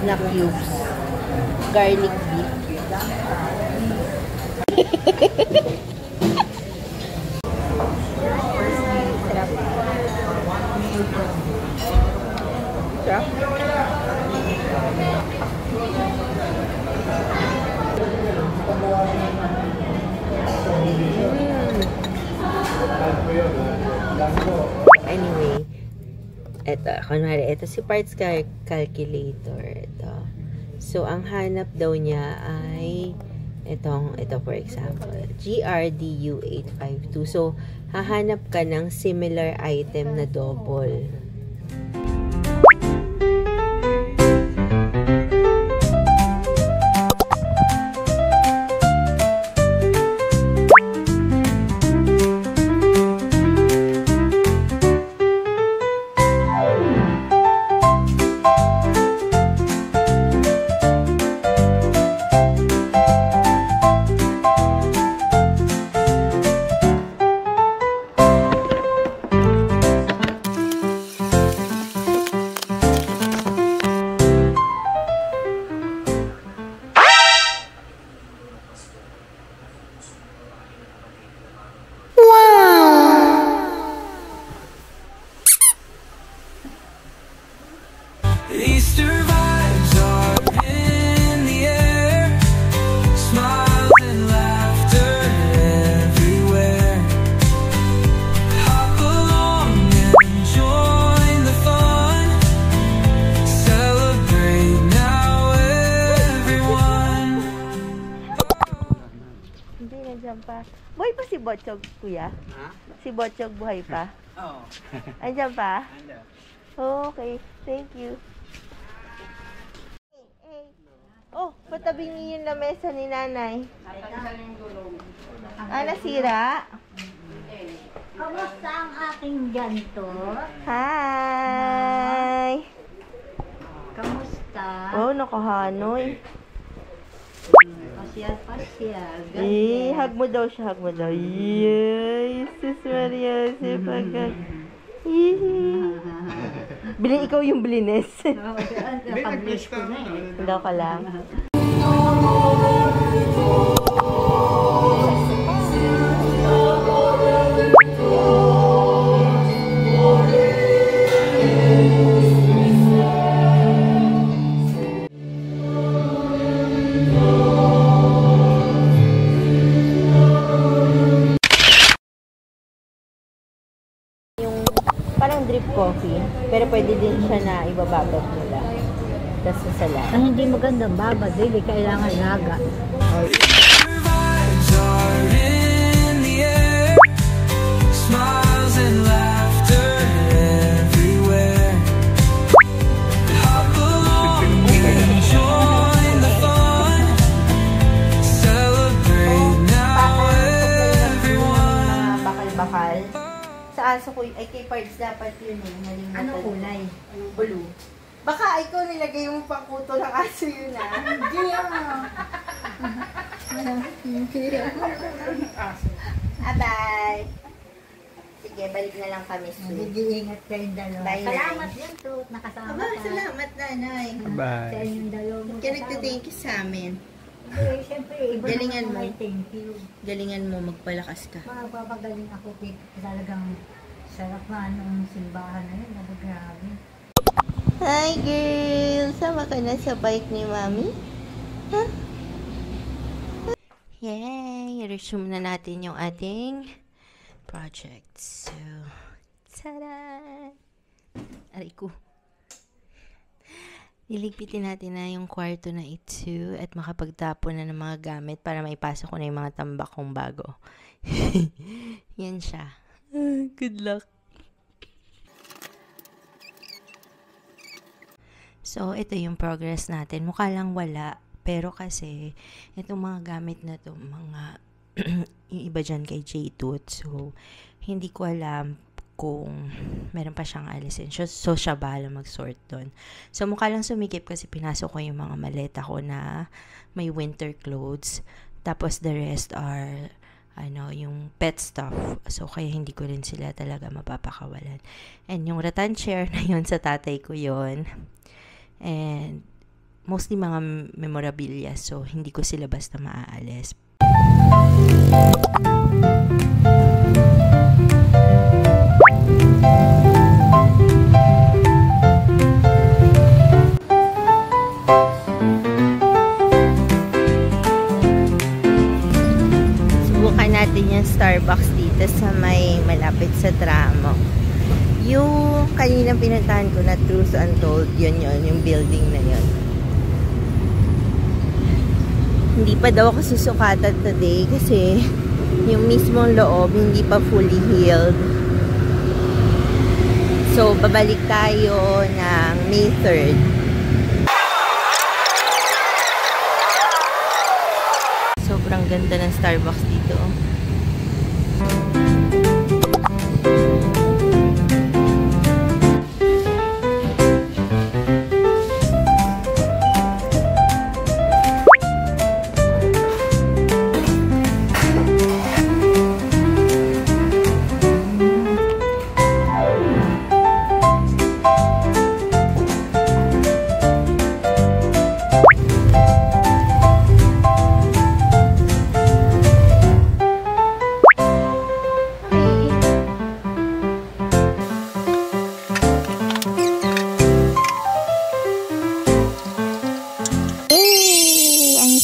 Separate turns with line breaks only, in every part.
na cubes. Garlic beef. Sarap. Sarap. Anyway, ito si parts calculator. Ito. So, ang hanap daw niya ay ito for example, GRDU852. So, hahanap ka ng similar item na double. Buhay pa si Botchog, kuya? Ha? Si Botchog buhay pa?
Oo.
Andiyan pa?
Andiyan.
Okay, thank you. Oh, patabing niyo yung lamesa ni nanay. Nasira?
Kamusta ang aking ganto?
Hi!
Kamusta?
Oh, nakahanoy.
Pasyal.
Hug mo daw siya, hug mo daw. Yes, Sis Maria, si Pagkat. Bilhin ikaw yung blines.
Nakablish ko na eh.
Daw ka lang. Parang drip coffee, pero pwede din siya na ibabagat nila. Tapos sasala.
Ang hindi magandang baba, dili kailangan laga.
Bakal. Sa aso ko, ay kay parts dapat yun eh.
Ano kulay?
Blue. Baka ikaw nilagay yung pakuto ng aso yun ah.
Hindi
Bye! Sige, balik na lang kami soon.
Mag-iingat kayong dalawa.
Bye,
Salamat
Nay.
yan to. Nakasama ka.
Salamat, nanay.
Bye.
Sa inyong dalawa.
Kaya nagtithank you sa amin.
Eh, siyempre, iba
Galingan
naman
mo.
may thank you.
Galingan mo, magpalakas ka.
Magpapagaling ako. Talagang sarap nga nung simbahan na yun. Grabe.
Hi, girl! Sama ka na sa bike ni Mami? Huh? Yay! I-resume na natin yung ating project. So, tada! Aray ko. Liligpitin natin na yung kwarto na ito at makapagtapon na ng mga gamit para maipasok ko na yung mga tambak kong bago. Yan siya. Good luck. So, ito yung progress natin. Mukha lang wala. Pero kasi, itong mga gamit na to, mga yung iba dyan kay J-Tooth. So, hindi ko alam kung meron pa siyang alisin. So, siya bahala mag-sort doon. So, mukha lang sumikip kasi pinasok ko yung mga maleta ko na may winter clothes. Tapos, the rest are yung pet stuff. So, kaya hindi ko rin sila talaga mapapakawalan. And yung rattan chair na yun, sa tatay ko yun. And, mostly mga memorabilia. So, hindi ko sila basta maaalis. Subukan natin yung Starbucks dito sa may malapit sa tramo. Yung kaninang pinuntahan ko na Truth Untold, yun, yung building na yun. Hindi pa daw ako susukatan today kasi yung mismong loob hindi pa fully healed. So, babalik tayo ng May 3rd. Sobrang ganda ng Starbucks dito.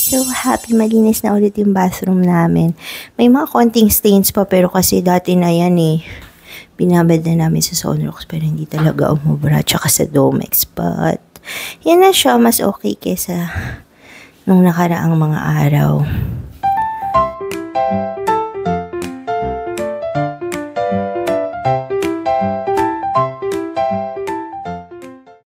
So happy, malinis na ulit yung bathroom namin. May mga konting stains pa pero kasi dati na yan binabad na namin sa Sunrocks pero hindi talaga umubra tsaka sa Domex. But yan na siya, mas okay kesa nung nakaraang mga araw.